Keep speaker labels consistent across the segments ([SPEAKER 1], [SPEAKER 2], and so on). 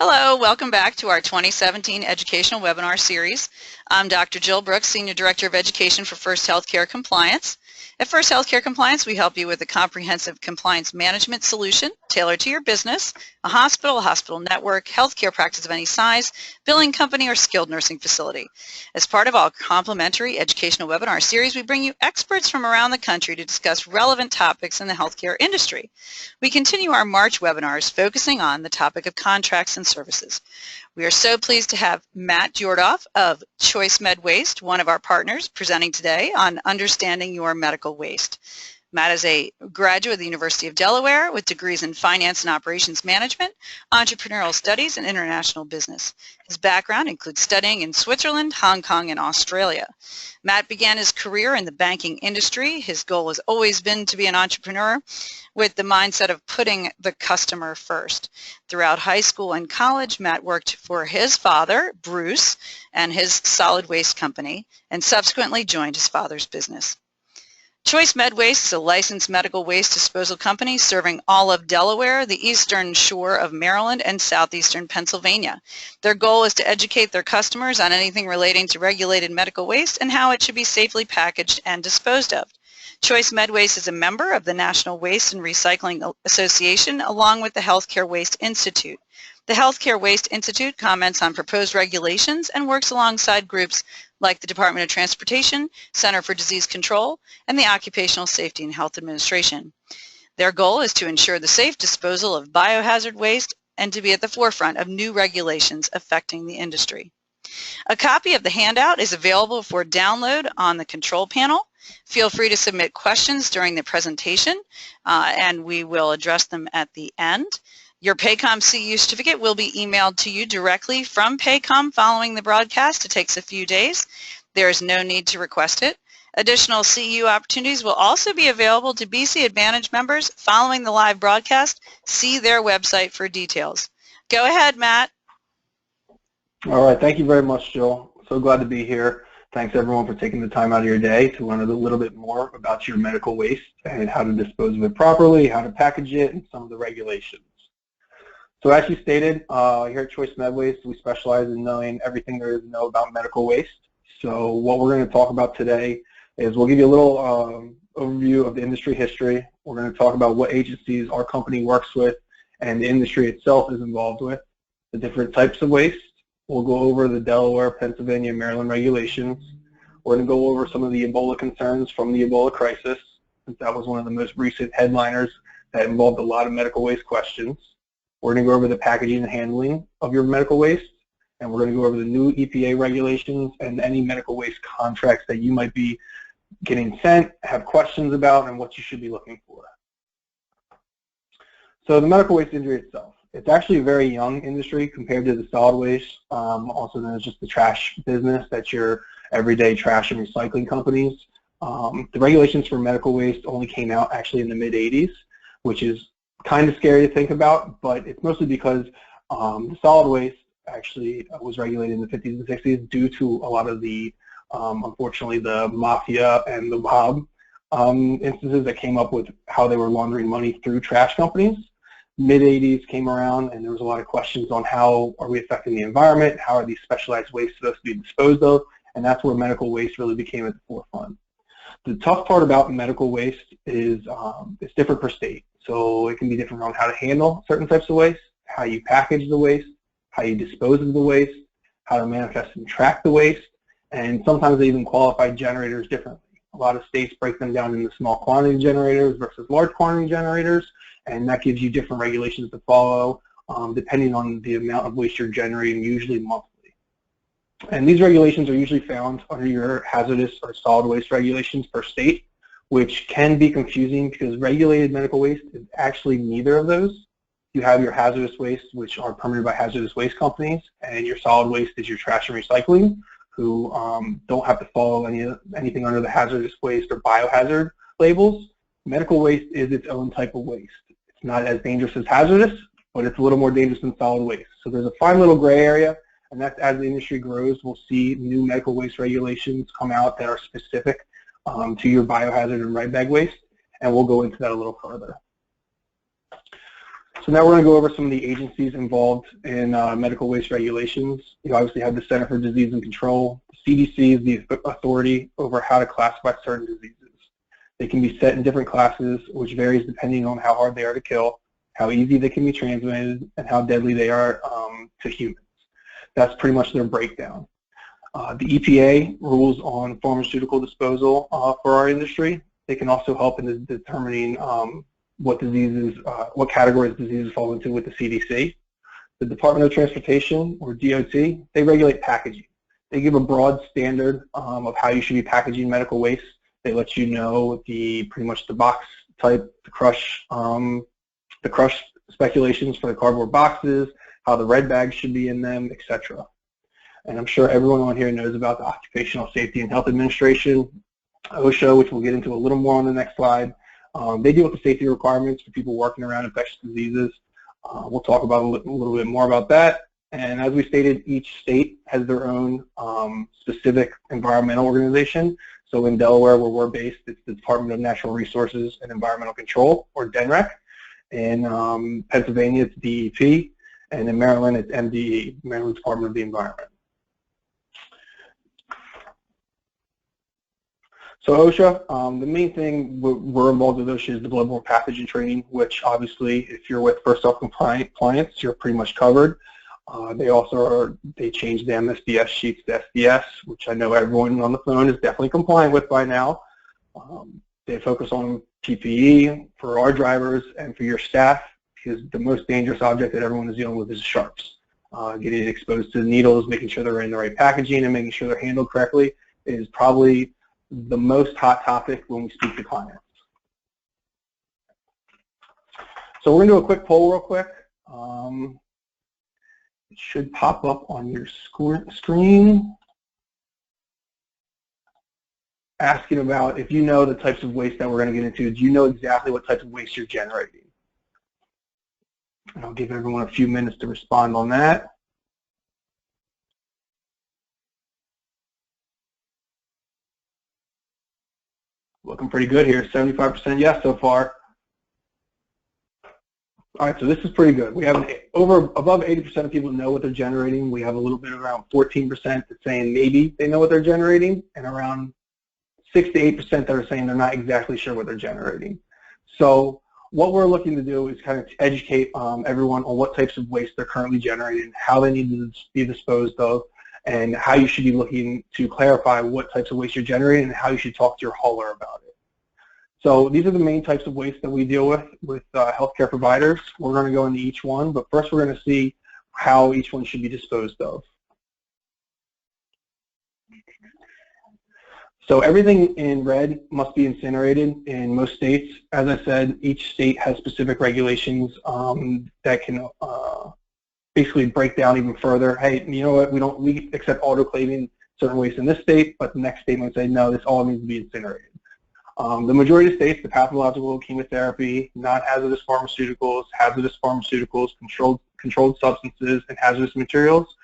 [SPEAKER 1] Hello, welcome back to our 2017 educational webinar series. I'm Dr. Jill Brooks, Senior Director of Education for First Healthcare Compliance. At First Healthcare Compliance, we help you with a comprehensive compliance management solution tailored to your business, a hospital network, healthcare practice of any size, billing company, or skilled nursing facility. As part of our complimentary educational webinar series, we bring you experts from around the country to discuss relevant topics in the healthcare industry. We continue our March webinars focusing on the topic of contracts and services. We are so pleased to have Matt Georgov of Choice MedWaste, one of our partners, presenting today on understanding your medical waste. Matt is a graduate of the University of Delaware with degrees in Finance and Operations Management, Entrepreneurial Studies, and International Business. His background includes studying in Switzerland, Hong Kong, and Australia. Matt began his career in the banking industry. His goal has always been to be an entrepreneur with the mindset of putting the customer first. Throughout high school and college, Matt worked for his father, Bruce, and his solid waste company, and subsequently joined his father's business. Choice MedWaste is a licensed medical waste disposal company serving all of Delaware, the eastern shore of Maryland, and southeastern Pennsylvania. Their goal is to educate their customers on anything relating to regulated medical waste and how it should be safely packaged and disposed of. Choice MedWaste is a member of the National Waste and Recycling Association along with the Healthcare Waste Institute. The Healthcare Waste Institute comments on proposed regulations and works alongside groups like the Department of Transportation, Center for Disease Control, and the Occupational Safety and Health Administration. Their goal is to ensure the safe disposal of biohazard waste and to be at the forefront of new regulations affecting the industry. A copy of the handout is available for download on the control panel. Feel free to submit questions during the presentation, and we will address them at the end. Your Paycom CEU certificate will be emailed to you directly from Paycom following the broadcast. It takes a few days. There is no need to request it. Additional CEU opportunities will also be available to BC Advantage members following the live broadcast. See their website for details. Go ahead, Matt.
[SPEAKER 2] All right, thank you very much, Jill. So glad to be here. Thanks everyone for taking the time out of your day to learn a little bit more about your medical waste and how to dispose of it properly, how to package it, and some of the regulations. So as you stated, here at Choice MedWaste, we specialize in knowing everything there is to know about medical waste. So what we're going to talk about today is we'll give you a little overview of the industry history. We're going to talk about what agencies our company works with and the industry itself is involved with, the different types of waste. We'll go over the Delaware, Pennsylvania, Maryland regulations. We're going to go over some of the Ebola concerns from the Ebola crisis, since that was one of the most recent headliners that involved a lot of medical waste questions. We're going to go over the packaging and handling of your medical waste, and we're going to go over the new EPA regulations and any medical waste contracts that you might be getting sent, have questions about, and what you should be looking for. So the medical waste industry itself. It's actually a very young industry compared to the solid waste, also known as just the trash business, that's your everyday trash and recycling companies. The regulations for medical waste only came out actually in the mid-'80s, which is kind of scary to think about, but it's mostly because the solid waste actually was regulated in the 50s and 60s due to a lot of the, unfortunately, the mafia and the mob instances that came up with how they were laundering money through trash companies. Mid-'80s came around and there was a lot of questions on how are we affecting the environment, how are these specialized wastes supposed to be disposed of, and that's where medical waste really became at the forefront. The tough part about medical waste is it's different per state. So it can be different on how to handle certain types of waste, how you package the waste, how you dispose of the waste, how to manifest and track the waste, and sometimes they even qualify generators differently. A lot of states break them down into small quantity generators versus large quantity generators, and that gives you different regulations to follow depending on the amount of waste you're generating, usually monthly. And these regulations are usually found under your hazardous or solid waste regulations per state, which can be confusing because regulated medical waste is actually neither of those. You have your hazardous waste, which are permitted by hazardous waste companies, and your solid waste is your trash and recycling, who don't have to follow anything under the hazardous waste or biohazard labels. Medical waste is its own type of waste. It's not as dangerous as hazardous, but it's a little more dangerous than solid waste. So there's a fine little gray area, and that's as the industry grows, we'll see new medical waste regulations come out that are specific to your biohazard and right bag waste, and we'll go into that a little further. So now we're going to go over some of the agencies involved in medical waste regulations. You obviously have the Center for Disease and Control. The CDC is the authority over how to classify certain diseases. They can be set in different classes, which varies depending on how hard they are to kill, how easy they can be transmitted, and how deadly they are to humans. That's pretty much their breakdown. The EPA rules on pharmaceutical disposal for our industry. They can also help in determining what diseases, what categories diseases fall into with the CDC. The Department of Transportation, or DOT, they regulate packaging. They give a broad standard of how you should be packaging medical waste. They let you know pretty much the box type, the crush speculations for the cardboard boxes, how the red bags should be in them, etc. And I'm sure everyone on here knows about the Occupational Safety and Health Administration, OSHA, which we'll get into a little more on the next slide. They deal with the safety requirements for people working around infectious diseases. We'll talk about a little bit more about that. And as we stated, each state has their own specific environmental organization. So in Delaware, where we're based, it's the Department of Natural Resources and Environmental Control, or DNREC. In Pennsylvania, it's DEP. And in Maryland, it's MDE, Maryland Department of the Environment. So OSHA, the main thing we're involved with OSHA is the bloodborne pathogen training, which obviously, if you're with First Health compliant clients, you're pretty much covered. They changed the MSDS sheets to SDS, which I know everyone on the phone is definitely compliant with by now. They focus on PPE for our drivers and for your staff, because the most dangerous object that everyone is dealing with is sharps. Getting exposed to the needles, making sure they're in the right packaging, and making sure they're handled correctly is probably the most hot topic when we speak to clients. So we're going to do a quick poll real quick. It should pop up on your screen, asking about if you know the types of waste that we're going to get into. Do you know exactly what types of waste you're generating? And I'll give everyone a few minutes to respond on that. Looking pretty good here, 75% yes so far. All right, so this is pretty good. We have above 80% of people know what they're generating. We have a little bit around 14% that's saying maybe they know what they're generating, and around 6 to 8% that are saying they're not exactly sure what they're generating. So what we're looking to do is kind of educate everyone on what types of waste they're currently generating, how they need to be disposed of, and how you should be looking to clarify what types of waste you're generating and how you should talk to your hauler about it. So these are the main types of waste that we deal with healthcare providers. We're going to go into each one, but first we're going to see how each one should be disposed of. So everything in red must be incinerated in most states. As I said, each state has specific regulations that can basically break down even further. Hey, you know what, we accept autoclaving certain waste in this state, but the next state might say, no, this all needs to be incinerated. The majority of states, the pathological, chemotherapy, non-hazardous pharmaceuticals, hazardous pharmaceuticals, controlled substances, and hazardous materials,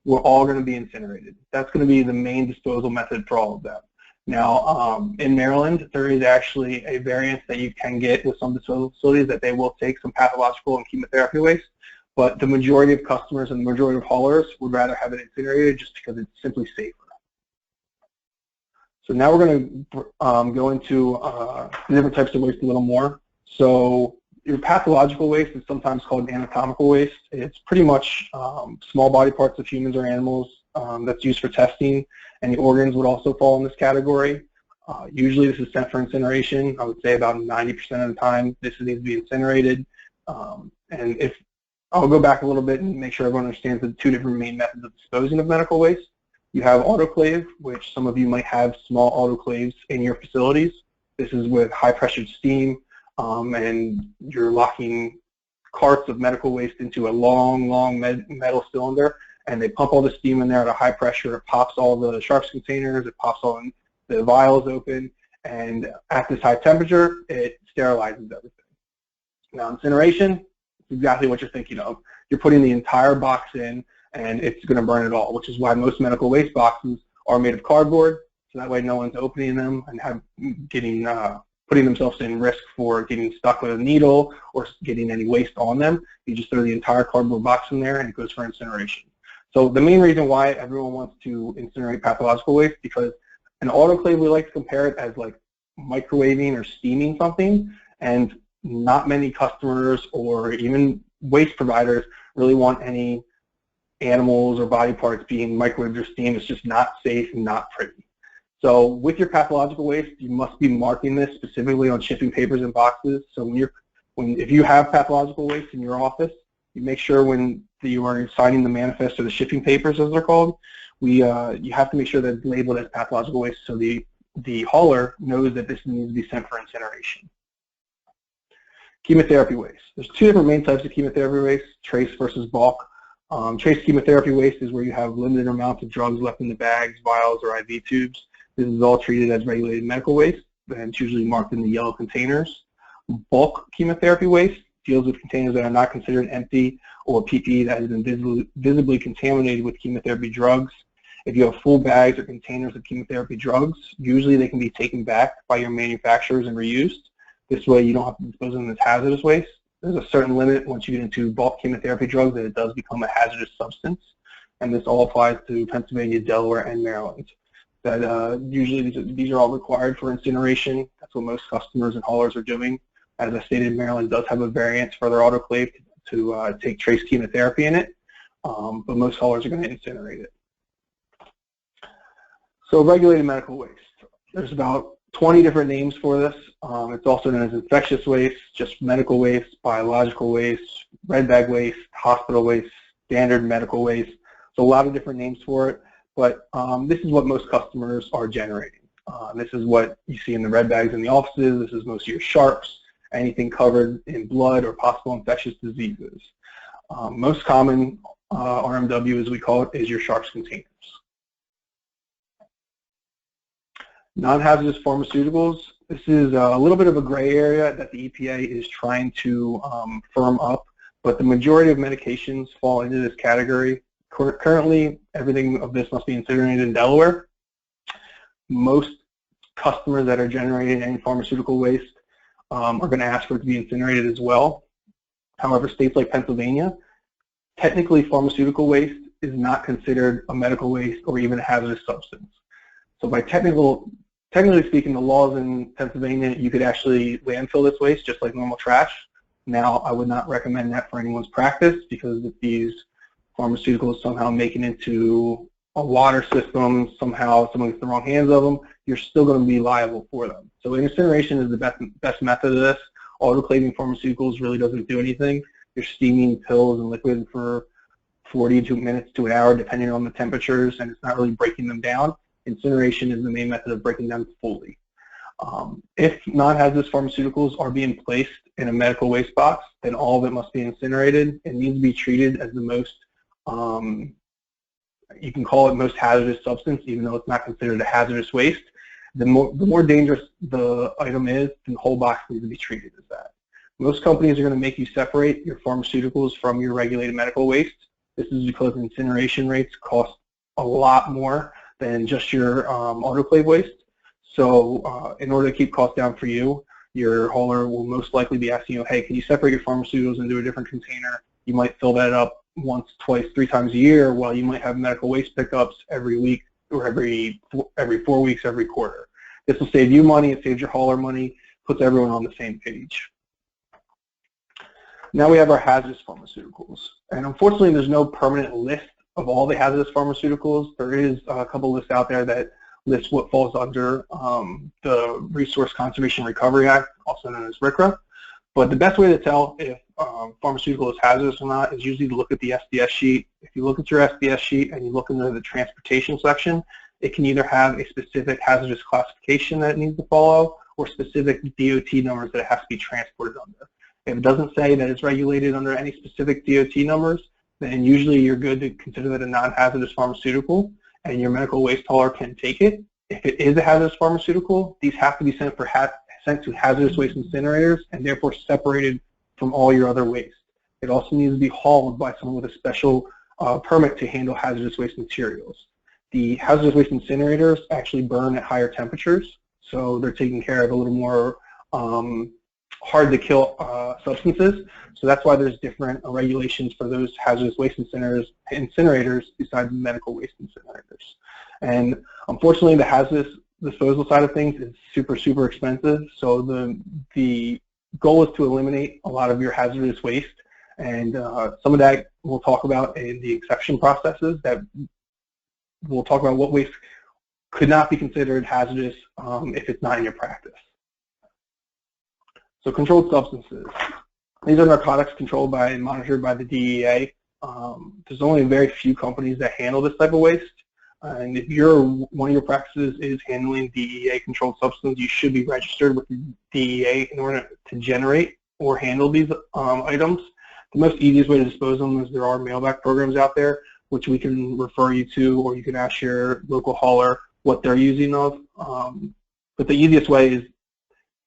[SPEAKER 2] we're all going to be incinerated. That's going to be the main disposal method for all of them. Now, in Maryland, there is actually a variance that you can get with some disposal facilities that they will take some pathological and chemotherapy waste, but the majority of customers and the majority of haulers would rather have it incinerated just because it's simply safer. So now we're going to go into the different types of waste a little more. So your pathological waste is sometimes called anatomical waste. It's pretty much small body parts of humans or animals that's used for testing, and the organs would also fall in this category. Usually this is sent for incineration. I would say about 90% of the time this needs to be incinerated. And if I'll go back a little bit and make sure everyone understands the two different main methods of disposing of medical waste. You have autoclave, which some of you might have small autoclaves in your facilities. This is with high pressured steam, and you're locking carts of medical waste into a long metal cylinder, and they pump all the steam in there at a high pressure. It pops all the sharps containers, it pops all the vials open, and at this high temperature, it sterilizes everything. Now, incineration, it's exactly what you're thinking of. You're putting the entire box in, and it's going to burn it all, which is why most medical waste boxes are made of cardboard, so that way no one's opening them and getting putting themselves in risk for getting stuck with a needle or getting any waste on them. You just throw the entire cardboard box in there and it goes for incineration. So the main reason why everyone wants to incinerate pathological waste, because an autoclave, we like to compare it as like microwaving or steaming something, and not many customers or even waste providers really want any animals or body parts being microwaved or steamed. It's just not safe and not pretty. So with your pathological waste, you must be marking this specifically on shipping papers and boxes. So if you have pathological waste in your office, you make sure when you are signing the manifest or the shipping papers, as they're called, you have to make sure that it's labeled as pathological waste so the hauler knows that this needs to be sent for incineration. Chemotherapy waste. There's two different main types of chemotherapy waste, trace versus bulk. Trace chemotherapy waste is where you have limited amounts of drugs left in the bags, vials, or IV tubes. This is all treated as regulated medical waste, and it's usually marked in the yellow containers. Bulk chemotherapy waste deals with containers that are not considered empty or PPE that has been visibly contaminated with chemotherapy drugs. If you have full bags or containers of chemotherapy drugs, usually they can be taken back by your manufacturers and reused. This way you don't have to dispose of them as hazardous waste. There's a certain limit once you get into bulk chemotherapy drugs that it does become a hazardous substance, and this all applies to Pennsylvania, Delaware, and Maryland. That usually these are all required for incineration. That's what most customers and haulers are doing. As I stated, Maryland does have a variance for their autoclave to take trace chemotherapy in it, but most haulers are going to incinerate it. So regulated medical waste. There's about 20 different names for this. It's also known as infectious waste, just medical waste, biological waste, red bag waste, hospital waste, standard medical waste. So a lot of different names for it, but this is what most customers are generating. This is what you see in the red bags in the offices. This is most of your sharps, anything covered in blood or possible infectious diseases. Most common RMW, as we call it, is your sharps containers. Non-hazardous pharmaceuticals. This is a little bit of a gray area that the EPA is trying to firm up, but the majority of medications fall into this category. Currently, everything of this must be incinerated in Delaware. Most customers that are generating any pharmaceutical waste are going to ask for it to be incinerated as well. However, states like Pennsylvania, technically pharmaceutical waste is not considered a medical waste or even a hazardous substance. So by technically speaking, the laws in Pennsylvania, you could actually landfill this waste just like normal trash. Now, I would not recommend that for anyone's practice, because if these pharmaceuticals somehow make it into a water system, somehow someone gets the wrong hands of them, you're still going to be liable for them. So incineration is the best method of this. Autoclaving pharmaceuticals really doesn't do anything. You're steaming pills and liquid for 40 minutes to an hour, depending on the temperatures, and it's not really breaking them down. Incineration is the main method of breaking them fully. If non-hazardous pharmaceuticals are being placed in a medical waste box, then all of it must be incinerated. It needs to be treated as the most, you can call it most hazardous substance, even though it's not considered a hazardous waste. The more dangerous the item is, then the whole box needs to be treated as that. Most companies are going to make you separate your pharmaceuticals from your regulated medical waste. This is because incineration rates cost a lot more than just your autoclave waste. So in order to keep costs down for you, your hauler will most likely be asking you, hey, can you separate your pharmaceuticals into a different container? You might fill that up once, twice, 3 times a year, while you might have medical waste pickups every week or every 4 weeks, every quarter. This will save you money, it saves your hauler money, puts everyone on the same page. Now we have our hazardous pharmaceuticals. And unfortunately, there's no permanent list of all the hazardous pharmaceuticals. There is a couple lists out there that list what falls under the Resource Conservation Recovery Act, also known as RCRA. But the best way to tell if pharmaceutical is hazardous or not is usually to look at the SDS sheet. If you look at your SDS sheet and you look into the transportation section, it can either have a specific hazardous classification that it needs to follow or specific DOT numbers that it has to be transported under. If it doesn't say that it's regulated under any specific DOT numbers, then usually you're good to consider that a non-hazardous pharmaceutical, and your medical waste hauler can take it. If it is a hazardous pharmaceutical, these have to be sent to hazardous waste incinerators and therefore separated from all your other waste. It also needs to be hauled by someone with a special permit to handle hazardous waste materials. The hazardous waste incinerators actually burn at higher temperatures, so they're taking care of a little more hard to kill substances. So that's why there's different regulations for those hazardous waste incinerators besides medical waste incinerators. And unfortunately, the hazardous disposal side of things is super expensive. So the goal is to eliminate a lot of your hazardous waste, and some of that we'll talk about in the exception processes. That we'll talk about what waste could not be considered hazardous if it's not in your practice. So controlled substances. These are narcotics controlled by and monitored by the DEA. There's only very few companies that handle this type of waste. And if one of your practices is handling DEA controlled substance, you should be registered with the DEA in order to generate or handle these items. The most easiest way to dispose of them is there are mailback programs out there, which we can refer you to, or you can ask your local hauler what they're using of. But the easiest way is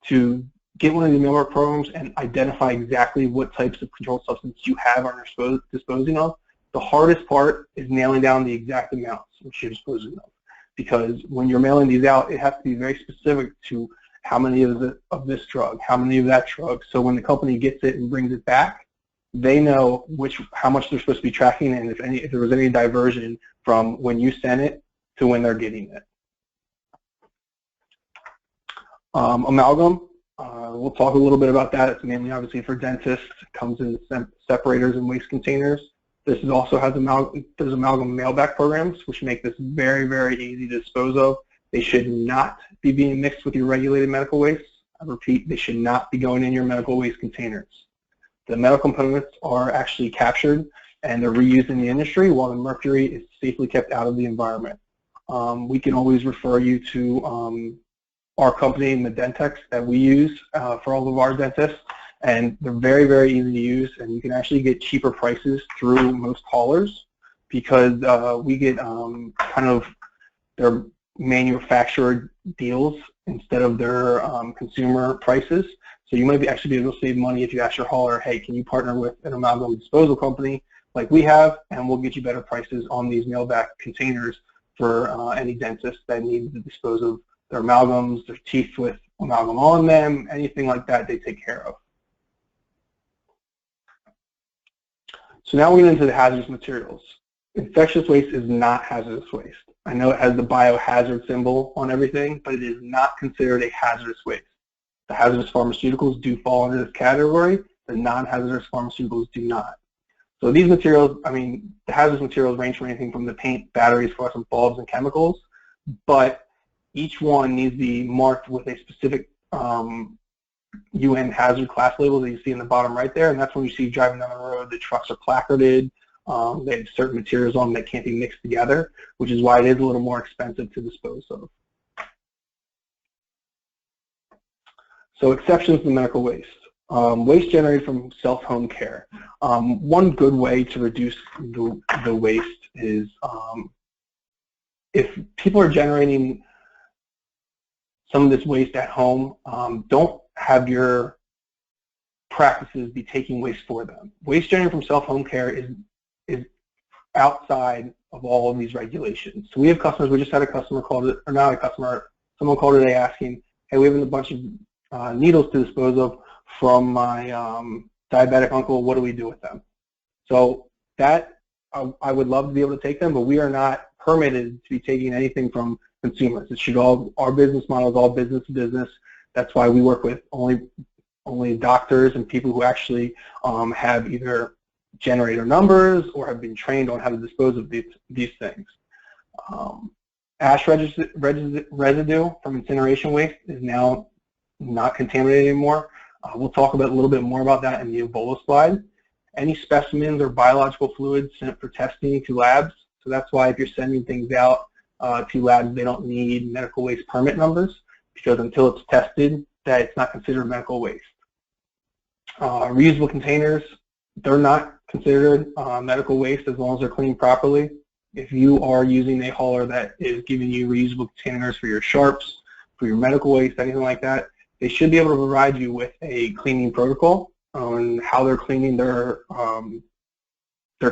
[SPEAKER 2] to get one of the mailback programs and identify exactly what types of controlled substance you have or are disposing of. The hardest part is nailing down the exact amounts which you're disposing of, because when you're mailing these out, it has to be very specific to how many of this drug, how many of that drug. So when the company gets it and brings it back, they know how much they're supposed to be tracking, and if there was any diversion from when you sent it to when they're getting it. Amalgam. We'll talk a little bit about that. It's mainly obviously for dentists. It comes in separators and waste containers. This also has there's amalgam mailback programs, which make this very easy to dispose of. They should not be being mixed with your regulated medical waste. I repeat, they should not be going in your medical waste containers. The metal components are actually captured and they're reused in the industry, while the mercury is safely kept out of the environment. We can always refer you to our company, Medentex, that we use for all of our dentists, and they're very easy to use, and you can actually get cheaper prices through most haulers because we get kind of their manufactured deals instead of their consumer prices. So you might actually be able to save money if you ask your hauler, hey, can you partner with an amalgam disposal company like we have, and we'll get you better prices on these mailback containers for any dentist that needs to dispose of their amalgams, their teeth with amalgam on them, anything like that they take care of. So now we get into the hazardous materials. Infectious waste is not hazardous waste. I know it has the biohazard symbol on everything, but it is not considered a hazardous waste. The hazardous pharmaceuticals do fall into this category. The non-hazardous pharmaceuticals do not. So these materials, I mean, the hazardous materials range from anything from the paint, batteries, fluorescent bulbs, and chemicals, but each one needs to be marked with a specific UN hazard class label that you see in the bottom right there, and that's when you see driving down the road, the trucks are placarded, they have certain materials on them that can't be mixed together, which is why it is a little more expensive to dispose of. So exceptions to medical waste. Waste generated from self-home care. One good way to reduce the waste is if people are generating some of this waste at home, don't have your practices be taking waste for them. Waste generated from self-home care is outside of all of these regulations. So we have customers, we just had a customer called, or not a customer, someone called today asking, hey, we have a bunch of needles to dispose of from my diabetic uncle, what do we do with them? So that, I would love to be able to take them, but we are not permitted to be taking anything from consumers. It should our business model is all business to business. That's why we work with only doctors and people who actually have either generator numbers or have been trained on how to dispose of these things. Ash residue from incineration waste is now not contaminated anymore. We'll talk about a little bit more about that in the Ebola slide. Any specimens or biological fluids sent for testing to labs. So that's why if you're sending things out to labs, they don't need medical waste permit numbers, because until it's tested, that it's not considered medical waste. Reusable containers, they're not considered medical waste as long as they're cleaned properly. If you are using a hauler that is giving you reusable containers for your sharps, for your medical waste, anything like that, they should be able to provide you with a cleaning protocol on how they're cleaning their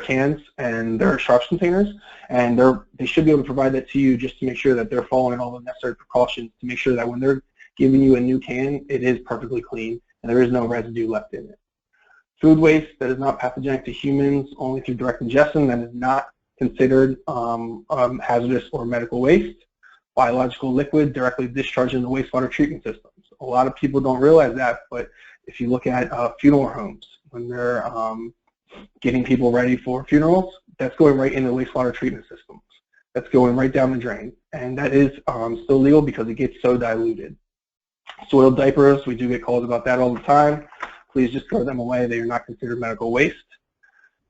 [SPEAKER 2] cans and their sharps containers, and they should be able to provide that to you just to make sure that they're following all the necessary precautions to make sure that when they're giving you a new can, it is perfectly clean and there is no residue left in it. Food waste that is not pathogenic to humans, only through direct ingestion, that is not considered hazardous or medical waste. Biological liquid directly discharged in the wastewater treatment systems. A lot of people don't realize that, but if you look at funeral homes, when they're getting people ready for funerals, that's going right into wastewater treatment systems. That's going right down the drain. And that is still legal because it gets so diluted. Soiled diapers, we do get calls about that all the time. Please just throw them away. They are not considered medical waste.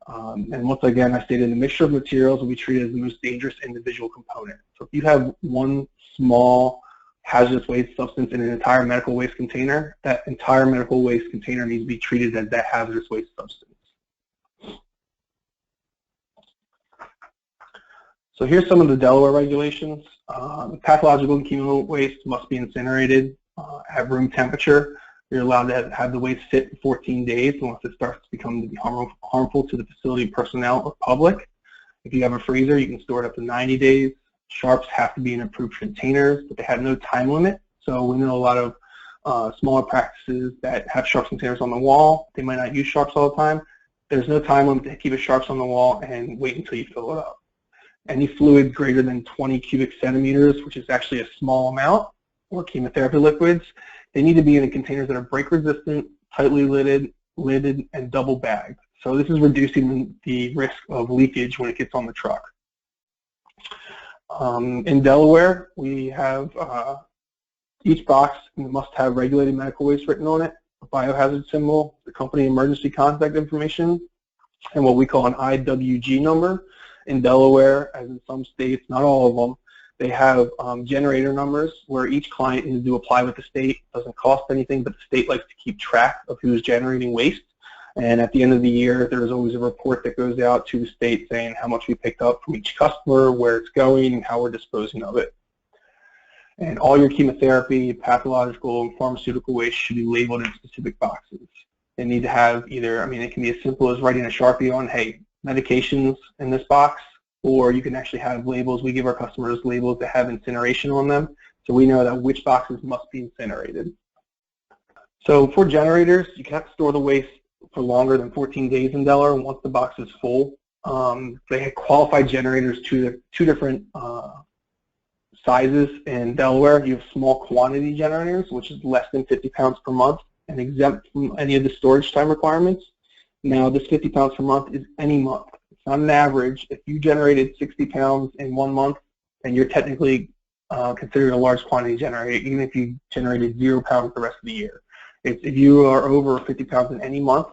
[SPEAKER 2] And once again, I stated the mixture of materials will be treated as the most dangerous individual component. So if you have one small hazardous waste substance in an entire medical waste container, that entire medical waste container needs to be treated as that hazardous waste substance. So here's some of the Delaware regulations. Pathological and chemical waste must be incinerated at room temperature. You're allowed to have the waste sit for 14 days unless it starts to become harmful to the facility personnel or public. If you have a freezer, you can store it up to 90 days. Sharps have to be in approved containers, but they have no time limit. So we know a lot of smaller practices that have sharps containers on the wall. They might not use sharps all the time. There's no time limit to keep a sharps on the wall and wait until you fill it up. Any fluid greater than 20 cubic centimeters, which is actually a small amount, or chemotherapy liquids, they need to be in containers that are break resistant, tightly lidded, and double bagged. So this is reducing the risk of leakage when it gets on the truck. In Delaware, we have each box must have regulated medical waste written on it, a biohazard symbol, the company emergency contact information, and what we call an IWG number. In Delaware, as in some states, not all of them, they have generator numbers where each client needs to apply with the state. It doesn't cost anything, but the state likes to keep track of who's generating waste. And at the end of the year, there's always a report that goes out to the state saying how much we picked up from each customer, where it's going, and how we're disposing of it. And all your chemotherapy, pathological, and pharmaceutical waste should be labeled in specific boxes. They need to have either, I mean, it can be as simple as writing a Sharpie on, hey, medications in this box, or you can actually have labels. We give our customers labels that have incineration on them, so we know that which boxes must be incinerated. So for generators, you cannot store the waste for longer than 14 days in Delaware once the box is full. They have qualified generators to two different sizes in Delaware. You have small quantity generators, which is less than 50 pounds per month and exempt from any of the storage time requirements. Now, this 50 pounds per month is any month. It's not an average. If you generated 60 pounds in 1 month, then you're technically considered a large quantity generator, even if you generated 0 pounds the rest of the year. If you are over 50 pounds in any month,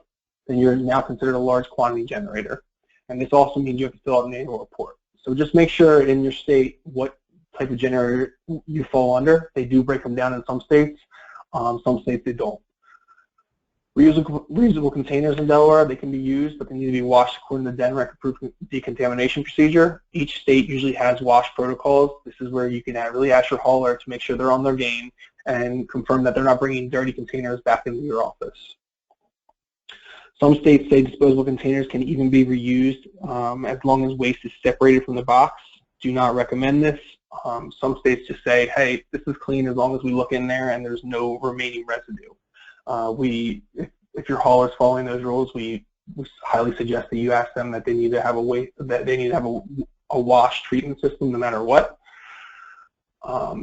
[SPEAKER 2] then you're now considered a large quantity generator. And this also means you have to fill out an annual report. So just make sure in your state what type of generator you fall under. They do break them down in some states they don't. Reusable containers in Delaware, they can be used, but they need to be washed according to the DENREC approved decontamination procedure. Each state usually has wash protocols. This is where you can really ask your hauler to make sure they're on their game and confirm that they're not bringing dirty containers back into your office. Some states say disposable containers can even be reused as long as waste is separated from the box. Do not recommend this. Some states just say, hey, this is clean as long as we look in there and there's no remaining residue. If your hauler is following those rules, we highly suggest that you ask them that they need to have a wash treatment system no matter what.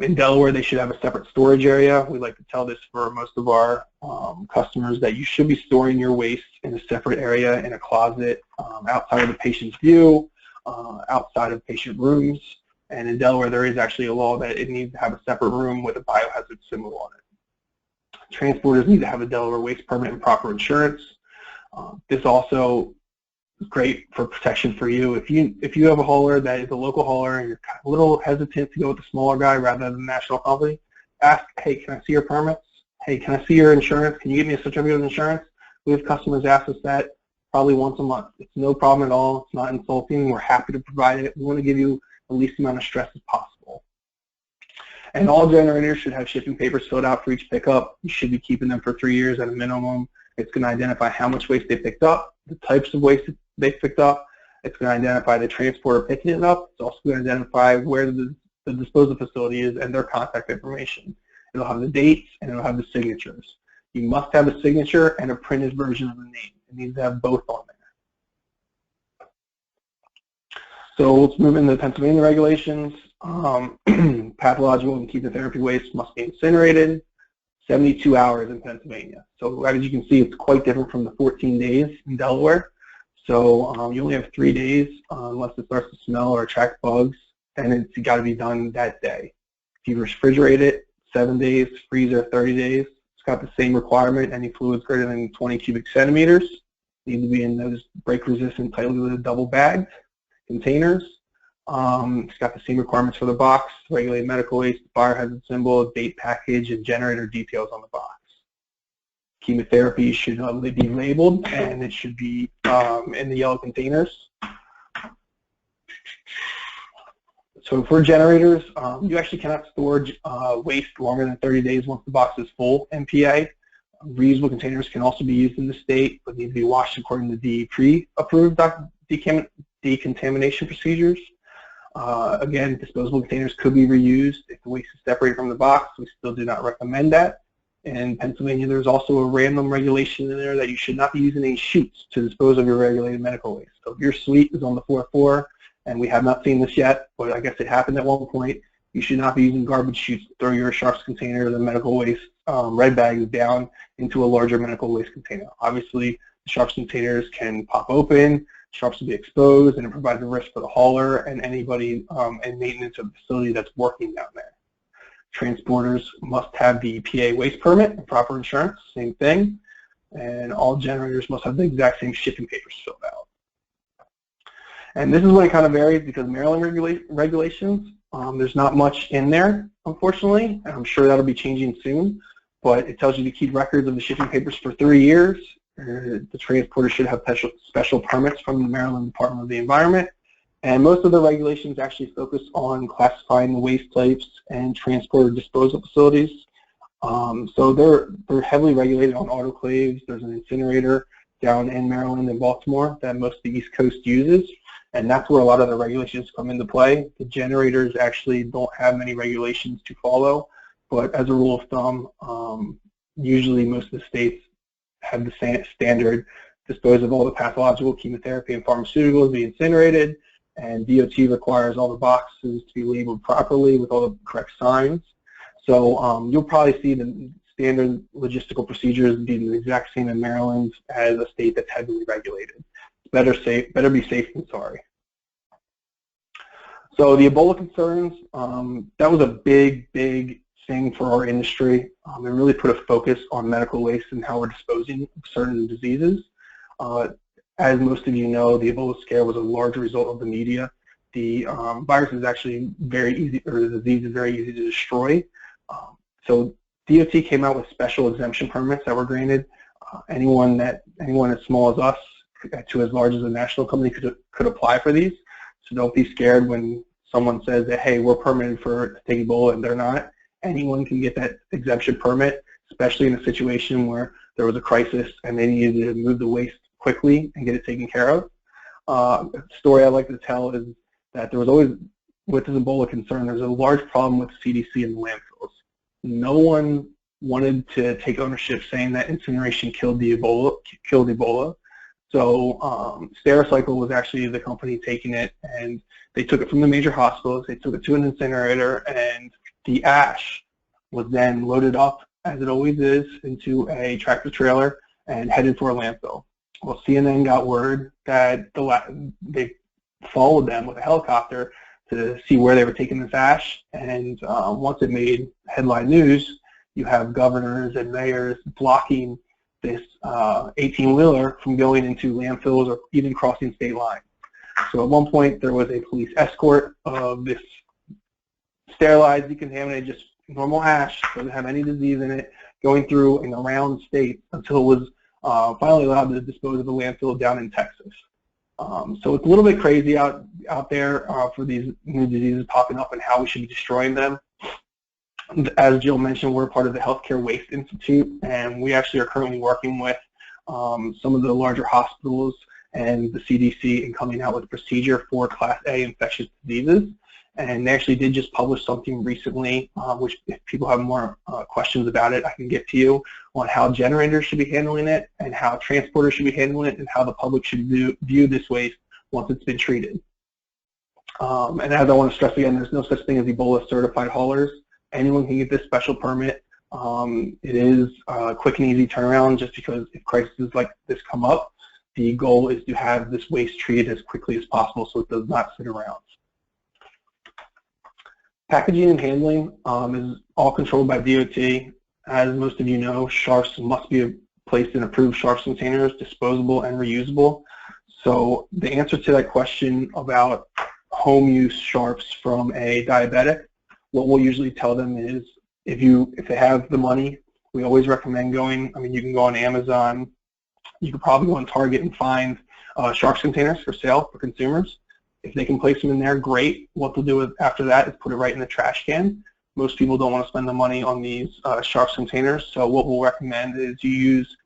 [SPEAKER 2] In Delaware, they should have a separate storage area. We like to tell this for most of our customers that you should be storing your waste in a separate area in a closet outside of the patient's view, outside of patient rooms. And in Delaware, there is actually a law that it needs to have a separate room with a biohazard symbol on it. Transporters need to have a Delaware waste permit and proper insurance. This also is great for protection for you. If you have a hauler that is a local hauler and you're a little hesitant to go with the smaller guy rather than the national company, ask, hey, can I see your permits? Hey, can I see your insurance? Can you give me a certificate of insurance? We have customers ask us that probably once a month. It's no problem at all. It's not insulting. We're happy to provide it. We want to give you the least amount of stress as possible. And all generators should have shipping papers filled out for each pickup. You should be keeping them for 3 years at a minimum. It's going to identify how much waste they picked up, the types of waste they picked up. It's going to identify the transporter picking it up. It's also going to identify where the disposal facility is and their contact information. It'll have the dates and it'll have the signatures. You must have a signature and a printed version of the name. It needs to have both on there. So let's move into the Pennsylvania regulations. Pathological and chemotherapy waste must be incinerated. 72 hours in Pennsylvania. So as you can see, it's quite different from the 14 days in Delaware. So you only have 3 days unless it starts to smell or attract bugs, and it's got to be done that day. If you refrigerate it, 7 days, freezer 30 days. It's got the same requirement. Any fluids greater than 20 cubic centimeters need to be in those break-resistant, tightly lidded double bagged containers. It's got the same requirements for the box, regulated medical waste, fire hazard symbol, date package, and generator details on the box. Chemotherapy should be labeled, and it should be in the yellow containers. So for generators, you actually cannot store waste longer than 30 days once the box is full MPA. Reusable containers can also be used in the state, but need to be washed according to the pre-approved decontamination procedures. Again, disposable containers could be reused if the waste is separated from the box. We still do not recommend that. In Pennsylvania, there's also a random regulation in there that you should not be using any chutes to dispose of your regulated medical waste. So if your suite is on the 4th floor, and we have not seen this yet, but I guess it happened at one point, you should not be using garbage chutes to throw your sharps container, the medical waste red bags down into a larger medical waste container. Obviously, the sharps containers can pop open, sharps will be exposed, and it provides a risk for the hauler and anybody in maintenance of the facility that's working down there. Transporters must have the PA waste permit and proper insurance, same thing, and all generators must have the exact same shipping papers filled out. And this is when it kind of varies because Maryland regulations, there's not much in there, unfortunately, and I'm sure that'll be changing soon, but it tells you to keep records of the shipping papers for 3 years. The transporter should have special permits from the Maryland Department of the Environment, and most of the regulations actually focus on classifying the waste types and transport or disposal facilities. So they're heavily regulated on autoclaves. There's an incinerator down in Maryland and Baltimore that most of the East Coast uses, and that's where a lot of the regulations come into play. The generators actually don't have many regulations to follow, but as a rule of thumb, usually most of the states have the standard dispose of all the pathological, chemotherapy, and pharmaceuticals be incinerated, and DOT requires all the boxes to be labeled properly with all the correct signs. So you'll probably see the standard logistical procedures being the exact same in Maryland as a state that's heavily regulated. Better be safe than sorry. So the Ebola concerns, that was a big thing for our industry. It really put a focus on medical waste and how we're disposing of certain diseases. As most of you know, the Ebola scare was a large result of the media. The virus is actually very easy, or the disease is very easy to destroy. So DOT came out with special exemption permits that were granted. Anyone as small as us to as large as a national company could apply for these. So don't be scared when someone says that, hey, we're permitted to take Ebola, and they're not. Anyone can get that exemption permit, especially in a situation where there was a crisis and they needed to move the waste quickly and get it taken care of. A story I like to tell is that there was always, with this Ebola concern, there's a large problem with CDC and the landfills. No one wanted to take ownership saying that incineration killed Ebola. So Stericycle was actually the company taking it, and they took it from the major hospitals, they took it to an incinerator, and the ash was then loaded up, as it always is, into a tractor trailer and headed for a landfill. Well, CNN got word that they followed them with a helicopter to see where they were taking this ash, and once it made headline news, you have governors and mayors blocking this 18-wheeler from going into landfills or even crossing state lines. So at one point there was a police escort of this sterilized, decontaminated, just normal ash, doesn't have any disease in it, going through and around states until it was finally allowed to dispose of the landfill down in Texas. So it's a little bit crazy out there for these new diseases popping up and how we should be destroying them. As Jill mentioned, we're part of the Healthcare Waste Institute, and we actually are currently working with some of the larger hospitals and the CDC in coming out with a procedure for Class A infectious diseases. and they actually did just publish something recently, which if people have more questions about it, I can get to you, on how generators should be handling it and how transporters should be handling it and how the public should view this waste once it's been treated. And as I want to stress again, there's no such thing as Ebola certified haulers. Anyone can get this special permit. It is a quick and easy turnaround, just because if crises like this come up, the goal is to have this waste treated as quickly as possible so it does not sit around. Packaging and handling is all controlled by DOT. As most of you know, sharps must be placed in approved sharps containers, disposable and reusable. So the answer to that question about home use sharps from a diabetic, what we'll usually tell them is, if they have the money, we always recommend going, you can go on Amazon, you could probably go on Target and find sharps containers for sale for consumers. If they can place them in there, great. What they'll do after that is put it right in the trash can. Most people don't want to spend the money on these sharps containers, so what we'll recommend is you use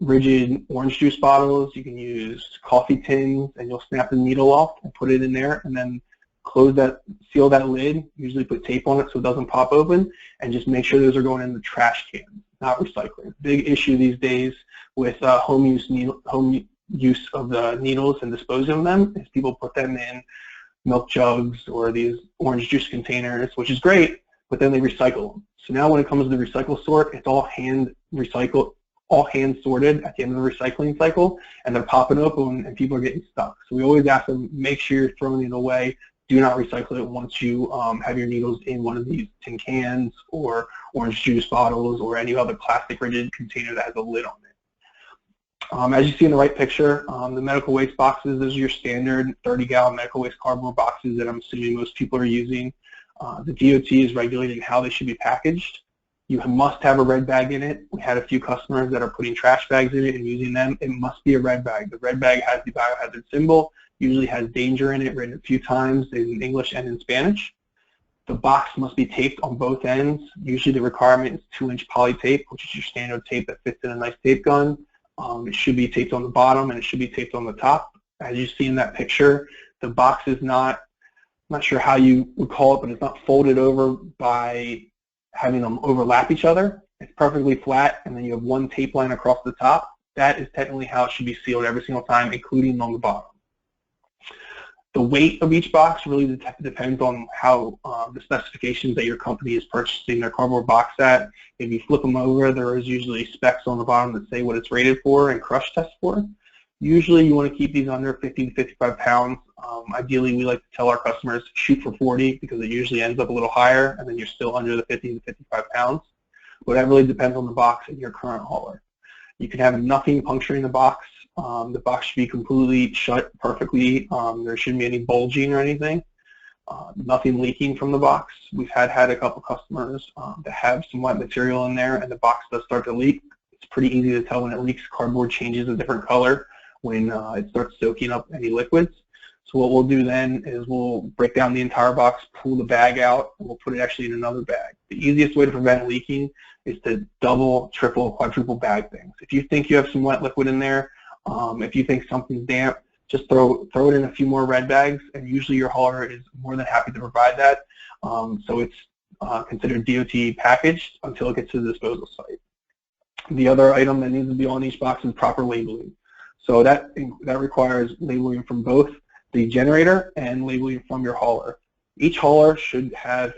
[SPEAKER 2] rigid orange juice bottles, you can use coffee tins, and you'll snap the needle off and put it in there, and then close that, seal that lid, usually put tape on it so it doesn't pop open, and just make sure those are going in the trash can, not recycling. Big issue these days with home use of the needles and disposing of them is people put them in milk jugs or these orange juice containers, which is great, but then they recycle them. So now when it comes to the recycle sort, it's all hand recycled, all hand sorted at the end of the recycling cycle, and they're popping open and people are getting stuck. So we always ask them, make sure you're throwing it away. Do not recycle it once you have your needles in one of these tin cans or orange juice bottles or any other plastic rigid container that has a lid on it. As you see in the right picture, the medical waste boxes, those are your standard 30-gallon medical waste cardboard boxes that I'm assuming most people are using. The DOT is regulating how they should be packaged. You must have a red bag in it. We had a few customers that are putting trash bags in it and using them. It must be a red bag. The red bag has the biohazard symbol, usually has danger in it, written a few times in English and in Spanish. The box must be taped on both ends. Usually the requirement is 2-inch poly tape, which is your standard tape that fits in a nice tape gun. It should be taped on the bottom and it should be taped on the top. As you see in that picture, the box is not, I'm not sure how you would call it, but it's not folded over by having them overlap each other. It's perfectly flat, and then you have one tape line across the top. That is technically how it should be sealed every single time, including on the bottom. The weight of each box really depends on how the specifications that your company is purchasing their cardboard box at. If you flip them over, there is usually specs on the bottom that say what it's rated for and crush test for. Usually you want to keep these under 50 to 55 pounds. Ideally, we like to tell our customers shoot for 40 because it usually ends up a little higher, and then you're still under the 50 to 55 pounds. But that really depends on the box and your current hauler. You can have nothing puncturing the box. The box should be completely shut perfectly. There shouldn't be any bulging or anything. Nothing leaking from the box. We've had a couple customers that have some wet material in there and the box does start to leak. It's pretty easy to tell when it leaks. Cardboard changes a different color when it starts soaking up any liquids. So what we'll do then is we'll break down the entire box, pull the bag out, and we'll put it actually in another bag. The easiest way to prevent leaking is to double, triple, quadruple bag things. If you think you have some wet liquid in there, if you think something's damp, just throw it in a few more red bags, and usually your hauler is more than happy to provide that. So it's considered DOT packaged until it gets to the disposal site. The other item that needs to be on each box is proper labeling. So that requires labeling from both the generator and labeling from your hauler. Each hauler should have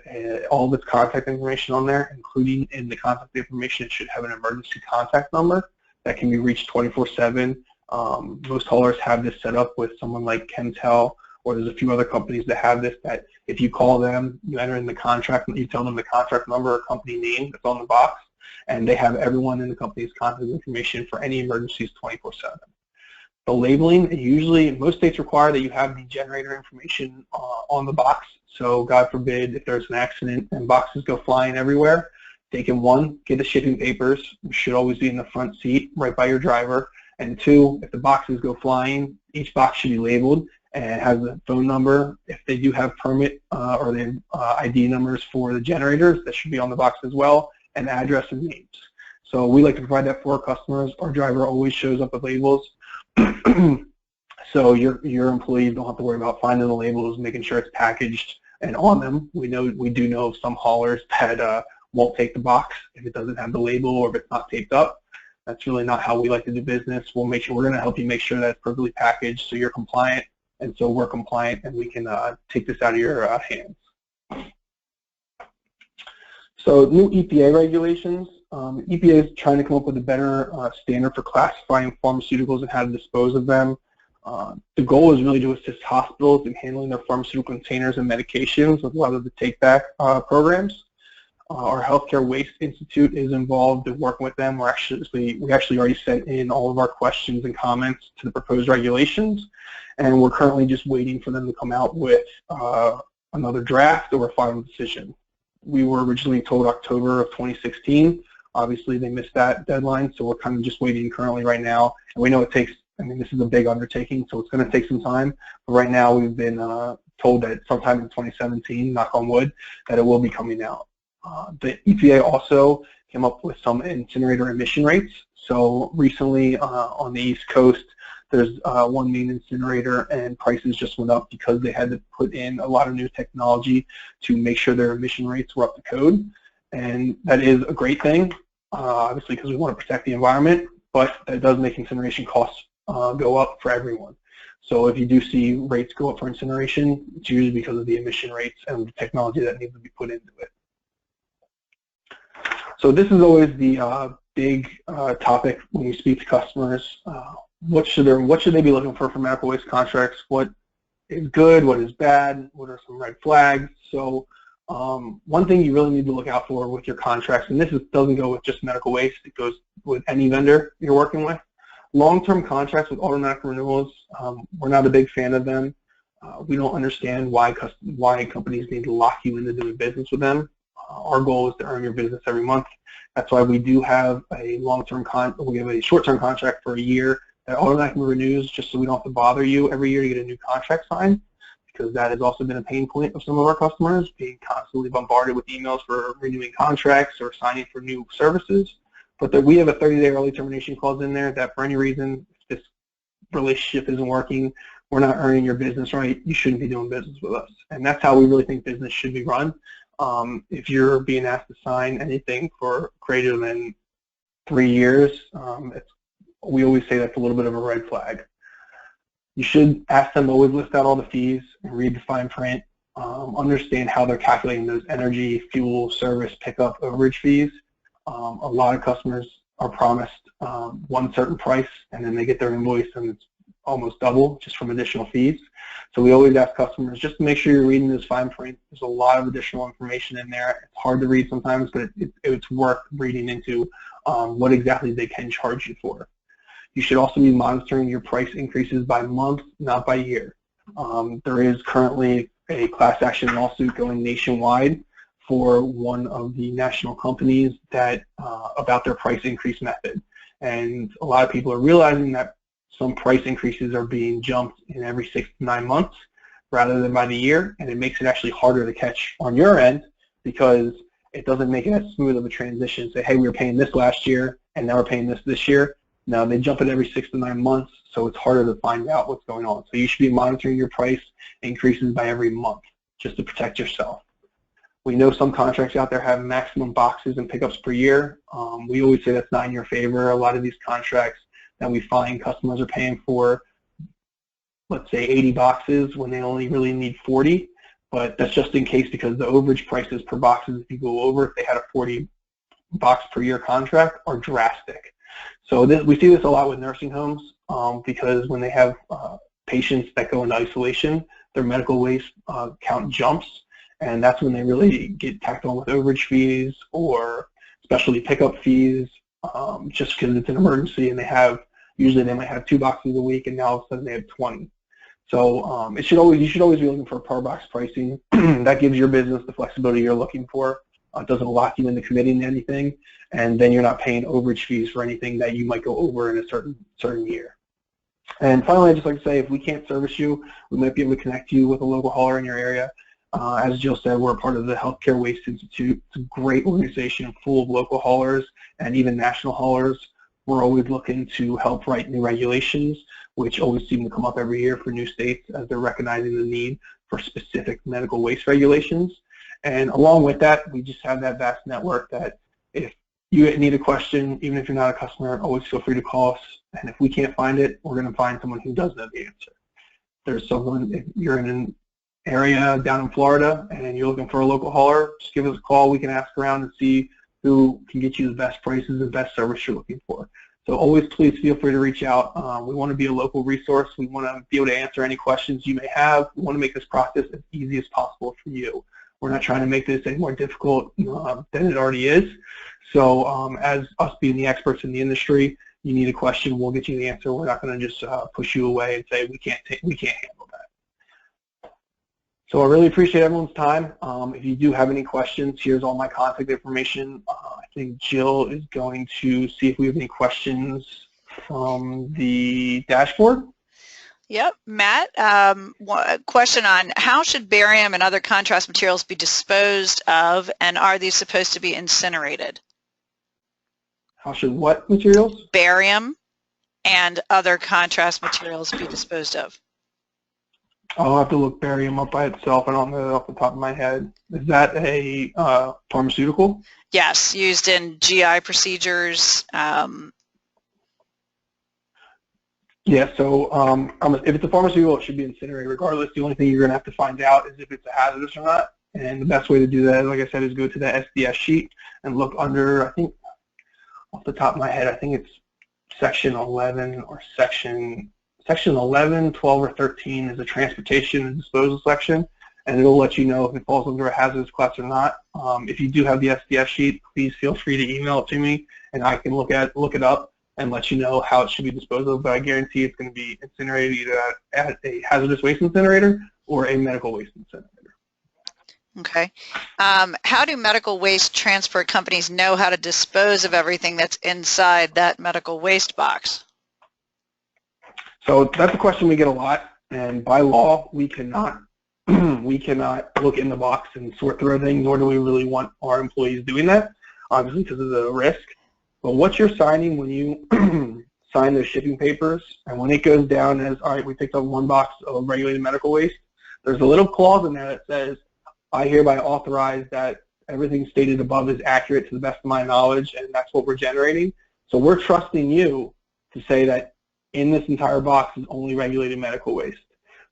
[SPEAKER 2] all of its contact information on there, including in the contact information it should have an emergency contact number that can be reached 24/7. Most haulers have this set up with someone like Chemtel, or there's a few other companies that have this, that if you call them, you enter in the contract, you tell them the contract number or company name that's on the box, and they have everyone in the company's contact information for any emergencies 24/7. The labeling, usually most states require that you have the generator information on the box. So God forbid if there's an accident and boxes go flying everywhere, they can, one, get the shipping papers, which should always be in the front seat right by your driver, and two, if the boxes go flying, each box should be labeled and has a phone number. If they do have permit or they have ID numbers for the generators, that should be on the box as well, and address and names. So we like to provide that for our customers. Our driver always shows up with labels. So your employees don't have to worry about finding the labels, making sure it's packaged and on them. We do know of some haulers that won't take the box if it doesn't have the label or if it's not taped up. That's really not how we like to do business. We're going to help you make sure that it's perfectly packaged so you're compliant and so we're compliant and we can take this out of your hands. So new EPA regulations. EPA is trying to come up with a better standard for classifying pharmaceuticals and how to dispose of them. The goal is really to assist hospitals in handling their pharmaceutical containers and medications with a lot of the take-back programs. Our Healthcare Waste Institute is involved in working with them. We actually already sent in all of our questions and comments to the proposed regulations, and we're currently just waiting for them to come out with another draft or a final decision. We were originally told October of 2016. Obviously, they missed that deadline, so we're kind of just waiting currently right now. And we know it takes, this is a big undertaking, so it's going to take some time. But right now, we've been told that sometime in 2017, knock on wood, that it will be coming out. The EPA also came up with some incinerator emission rates. So recently on the East Coast, there's one main incinerator and prices just went up because they had to put in a lot of new technology to make sure their emission rates were up to code. And that is a great thing, obviously because we want to protect the environment, but that does make incineration costs go up for everyone. So if you do see rates go up for incineration, it's usually because of the emission rates and the technology that needs to be put into it. So this is always the big topic when we speak to customers. What should they be looking for medical waste contracts? What is good? What is bad? What are some red flags? So one thing you really need to look out for with your contracts, and this doesn't go with just medical waste, it goes with any vendor you're working with. Long-term contracts with automatic renewals, we're not a big fan of them. We don't understand why companies need to lock you into doing business with them. Our goal is to earn your business every month. That's why we do have a short-term contract for a year that automatically renews just so we don't have to bother you every year to get a new contract signed, because that has also been a pain point of some of our customers, being constantly bombarded with emails for renewing contracts or signing for new services. But we have a 30-day early termination clause in there that for any reason, if this relationship isn't working, we're not earning your business right, you shouldn't be doing business with us. And that's how we really think business should be run. If you're being asked to sign anything for greater than 3 years, we always say that's a little bit of a red flag. You should ask them to always list out all the fees and read the fine print, understand how they're calculating those energy, fuel, service, pickup, overage fees. A lot of customers are promised one certain price and then they get their invoice and it's almost double just from additional fees. So we always ask customers just to make sure you're reading this fine print. There's a lot of additional information in there. It's hard to read sometimes, but it's worth reading into what exactly they can charge you for. You should also be monitoring your price increases by month, not by year. There is currently a class action lawsuit going nationwide for one of the national companies that about their price increase method. And a lot of people are realizing that some price increases are being jumped in every 6 to 9 months rather than by the year, and it makes it actually harder to catch on your end because it doesn't make it as smooth of a transition. Say, hey, we were paying this last year and now we're paying this year. Now they jump it every 6 to 9 months, so it's harder to find out what's going on. So you should be monitoring your price increases by every month just to protect yourself. We know some contracts out there have maximum boxes and pickups per year. We always say that's not in your favor. A lot of these contracts that we find customers are paying for, let's say 80 boxes when they only really need 40, but that's just in case because the overage prices per boxes, if you go over, if they had a 40 box per year contract, are drastic. So we see this a lot with nursing homes because when they have patients that go into isolation, their medical waste count jumps, and that's when they really get tacked on with overage fees or specialty pickup fees just because it's an emergency and usually they might have 2 boxes a week and now all of a sudden they have 20. So you should always be looking for per box pricing. That gives your business the flexibility you're looking for. It doesn't lock you into committing to anything, and then you're not paying overage fees for anything that you might go over in a certain year. And finally, I'd just like to say, if we can't service you, we might be able to connect you with a local hauler in your area. As Jill said, we're a part of the Healthcare Waste Institute. It's a great organization full of local haulers and even national haulers. We're always looking to help write new regulations. which always seem to come up every year for new states as they're recognizing the need for specific medical waste regulations. And along with that, we just have that vast network that if you need a question, even if you're not a customer, always feel free to call us. And if we can't find it, we're going to find someone who does know the answer. There's someone, if you're in an area down in Florida and you're looking for a local hauler, just give us a call. We can ask around and see who can get you the best prices and best service you're looking for. So always please feel free to reach out. We want to be a local resource. We want to be able to answer any questions you may have. We want to make this process as easy as possible for you. We're not trying to make this any more difficult than it already is. So as us being the experts in the industry, you need a question, we'll get you the answer. We're not going to just push you away and say we can't handle that. So I really appreciate everyone's time. If you do have any questions, here's all my contact information. I think Jill is going to see if we have any questions from the dashboard.
[SPEAKER 1] Yep, Matt, question on how should barium and other contrast materials be disposed of, and are these supposed to be incinerated?
[SPEAKER 2] How should what materials?
[SPEAKER 1] Barium and other contrast materials be disposed of.
[SPEAKER 2] I'll have to look barium up by itself. I don't know off the top of my head. Is that a pharmaceutical?
[SPEAKER 1] Yes, used in GI procedures.
[SPEAKER 2] Yeah, so if it's a pharmaceutical, it should be incinerated regardless. The only thing you're going to have to find out is if it's a hazardous or not. And the best way to do that, like I said, is go to that SDS sheet and look under, I think, off the top of my head, I think it's section 11 or section 11, 12, or 13 is a transportation and disposal section, and it'll let you know if it falls under a hazardous class or not. If you do have the SDS sheet, please feel free to email it to me, and I can look it up and let you know how it should be disposed of, but I guarantee it's going to be incinerated either at a hazardous waste incinerator or a medical waste incinerator.
[SPEAKER 1] Okay. How do medical waste transport companies know how to dispose of everything that's inside that medical waste box?
[SPEAKER 2] So that's a question we get a lot, and by law, we cannot look in the box and sort through everything, nor do we really want our employees doing that, obviously because of the risk. But what you're signing when you sign those shipping papers, and when it goes down as, all right, we picked up 1 box of regulated medical waste, there's a little clause in there that says, I hereby authorize that everything stated above is accurate to the best of my knowledge, and that's what we're generating. So we're trusting you to say that in this entire box is only regulated medical waste.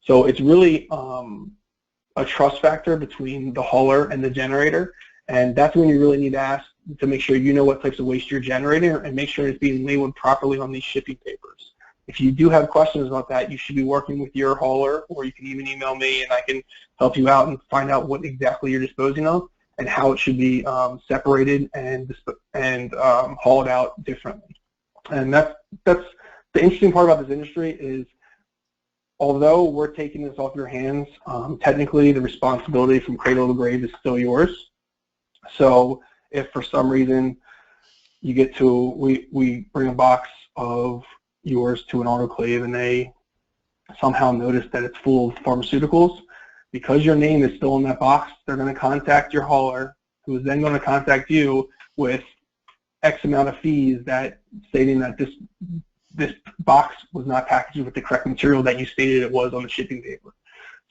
[SPEAKER 2] So it's really a trust factor between the hauler and the generator, and that's when you really need to ask to make sure you know what types of waste you're generating and make sure it's being labeled properly on these shipping papers. If you do have questions about that, you should be working with your hauler, or you can even email me and I can help you out and find out what exactly you're disposing of and how it should be separated and hauled out differently. And that's the interesting part about this industry is, although we're taking this off your hands, technically the responsibility from cradle to grave is still yours. So if for some reason you get to, we bring a box of yours to an autoclave and they somehow notice that it's full of pharmaceuticals, because your name is still in that box, they're going to contact your hauler, who is then going to contact you with X amount of fees that stating that this box was not packaged with the correct material that you stated it was on the shipping paper.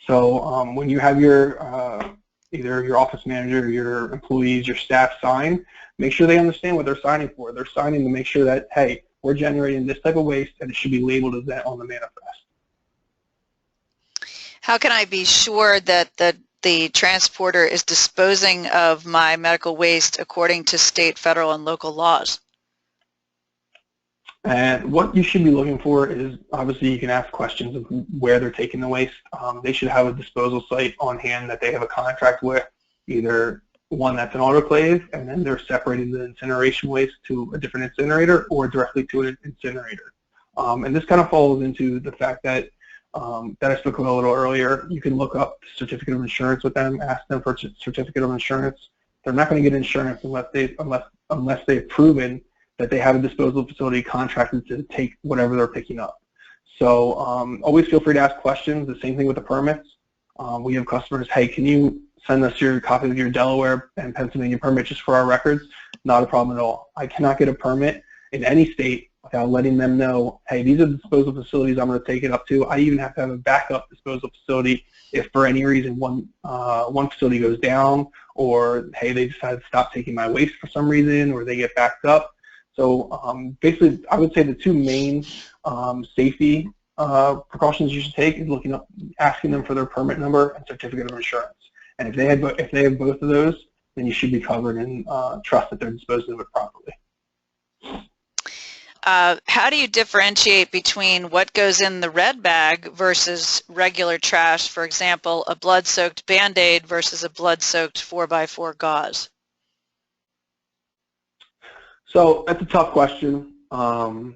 [SPEAKER 2] So when you have your either your office manager, your employees, your staff sign, make sure they understand what they're signing for. They're signing to make sure that, hey, we're generating this type of waste and it should be labeled as that on the manifest.
[SPEAKER 1] How can I be sure that the transporter is disposing of my medical waste according to state, federal, and local laws?
[SPEAKER 2] And what you should be looking for is, obviously you can ask questions of where they're taking the waste. They should have a disposal site on hand that they have a contract with, either one that's an autoclave and then they're separating the incineration waste to a different incinerator or directly to an incinerator. And this kind of falls into the fact that I spoke about a little earlier. You can look up certificate of insurance with them, ask them for a certificate of insurance. They're not going to get insurance unless they've proven that they have a disposal facility contracted to take whatever they're picking up. So always feel free to ask questions. The same thing with the permits. We have customers, hey, can you send us your copy of your Delaware and Pennsylvania permit just for our records? Not a problem at all. I cannot get a permit in any state letting them know, hey, these are the disposal facilities I'm going to take it up to. I even have to have a backup disposal facility if for any reason one facility goes down, or hey, they decide to stop taking my waste for some reason, or they get backed up. So basically, I would say the two main safety precautions you should take is asking them for their permit number and certificate of insurance. And if they have both of those, then you should be covered and trust that they're disposing of it properly.
[SPEAKER 1] How do you differentiate between what goes in the red bag versus regular trash? For example, a blood-soaked Band-Aid versus a blood-soaked 4x4 gauze?
[SPEAKER 2] So that's a tough question. There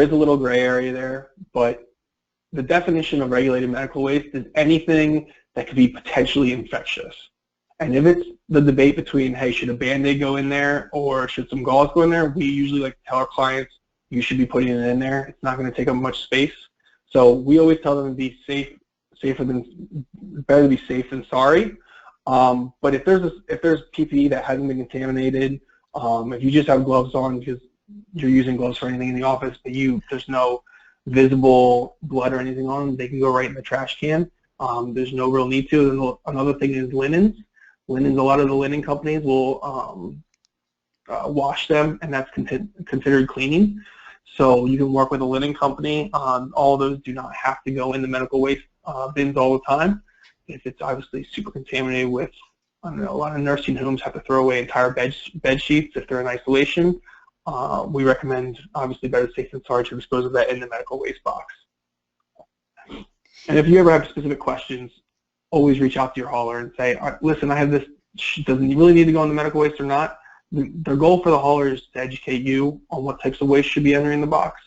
[SPEAKER 2] is a little gray area there, but the definition of regulated medical waste is anything that could be potentially infectious. And if it's the debate between, hey, should a Band-Aid go in there or should some gauze go in there, we usually like to tell our clients, you should be putting it in there. It's not going to take up much space. So we always tell them to be better to be safe than sorry. But if there's PPE that hasn't been contaminated, if you just have gloves on because you're using gloves for anything in the office, but there's no visible blood or anything on them, they can go right in the trash can. There's no real need to. And another thing is linens. A lot of the linen companies will wash them, and that's considered cleaning. So you can work with a linen company. All of those do not have to go in the medical waste bins all the time. If it's obviously super contaminated with, I don't know, a lot of nursing homes have to throw away entire bed sheets if they're in isolation. We recommend, obviously, better safe than sorry to dispose of that in the medical waste box. And if you ever have specific questions, always reach out to your hauler and say, listen, I have this, doesn't really need to go in the medical waste or not. The goal for the hauler is to educate you on what types of waste should be entering the box.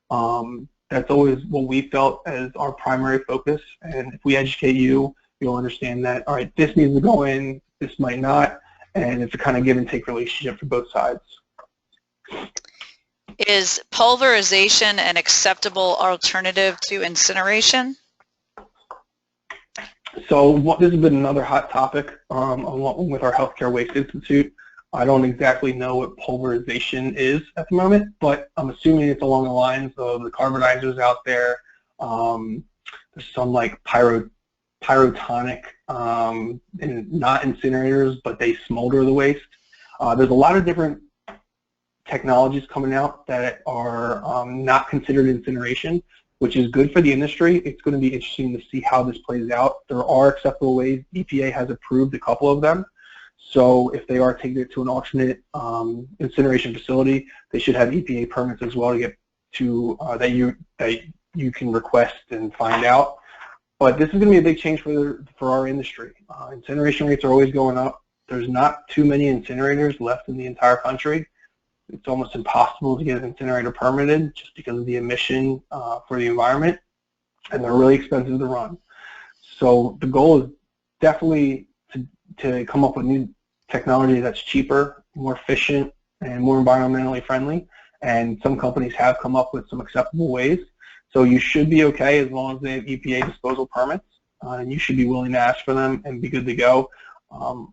[SPEAKER 2] That's always what we felt as our primary focus. And if we educate you, you'll understand that, all right, this needs to go in, this might not, and it's a kind of give and take relationship for both sides.
[SPEAKER 1] Is pulverization an acceptable alternative to incineration?
[SPEAKER 2] So this has been another hot topic with our Healthcare Waste Institute. I don't exactly know what pulverization is at the moment, but I'm assuming it's along the lines of the carbonizers out there. There's some like pyrotonic, and not incinerators, but they smolder the waste. There's a lot of different technologies coming out that are not considered incineration, which is good for the industry. It's going to be interesting to see how this plays out. There are acceptable ways. EPA has approved a couple of them. So if they are taking it to an alternate incineration facility, they should have EPA permits as well to get to that you can request and find out. But this is going to be a big change for our industry. Incineration rates are always going up. There's not too many incinerators left in the entire country. It's almost impossible to get an incinerator permitted just because of the emission for the environment, and they're really expensive to run. So the goal is definitely to come up with new technology that's cheaper, more efficient, and more environmentally friendly. And some companies have come up with some acceptable ways. So you should be okay as long as they have EPA disposal permits, and you should be willing to ask for them and be good to go.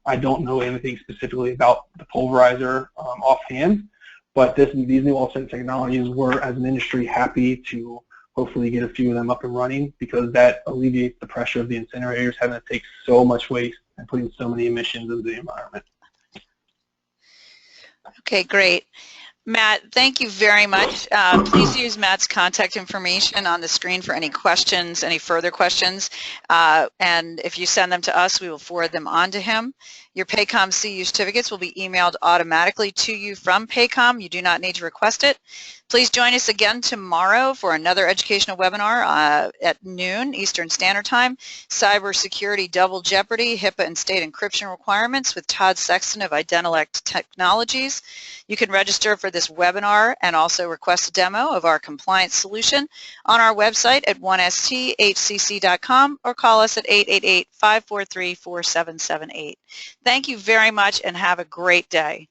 [SPEAKER 2] I don't know anything specifically about the pulverizer offhand, but these new alternate technologies, we're, as an industry, happy to hopefully get a few of them up and running, because that alleviates the pressure of the incinerators having to take so much waste and putting so many emissions into the environment.
[SPEAKER 1] Okay, great. Matt, thank you very much. Please use Matt's contact information on the screen for any questions, any further questions. And if you send them to us, we will forward them on to him. Your PAYCOM CU certificates will be emailed automatically to you from PAYCOM. You do not need to request it. Please join us again tomorrow for another educational webinar at noon Eastern Standard Time, Cybersecurity Double Jeopardy, HIPAA and State Encryption Requirements with Todd Sexton of Idenelect Technologies. You can register for this webinar and also request a demo of our compliance solution on our website at 1sthcc.com or call us at 888-543-4778. Thank you very much and have a great day.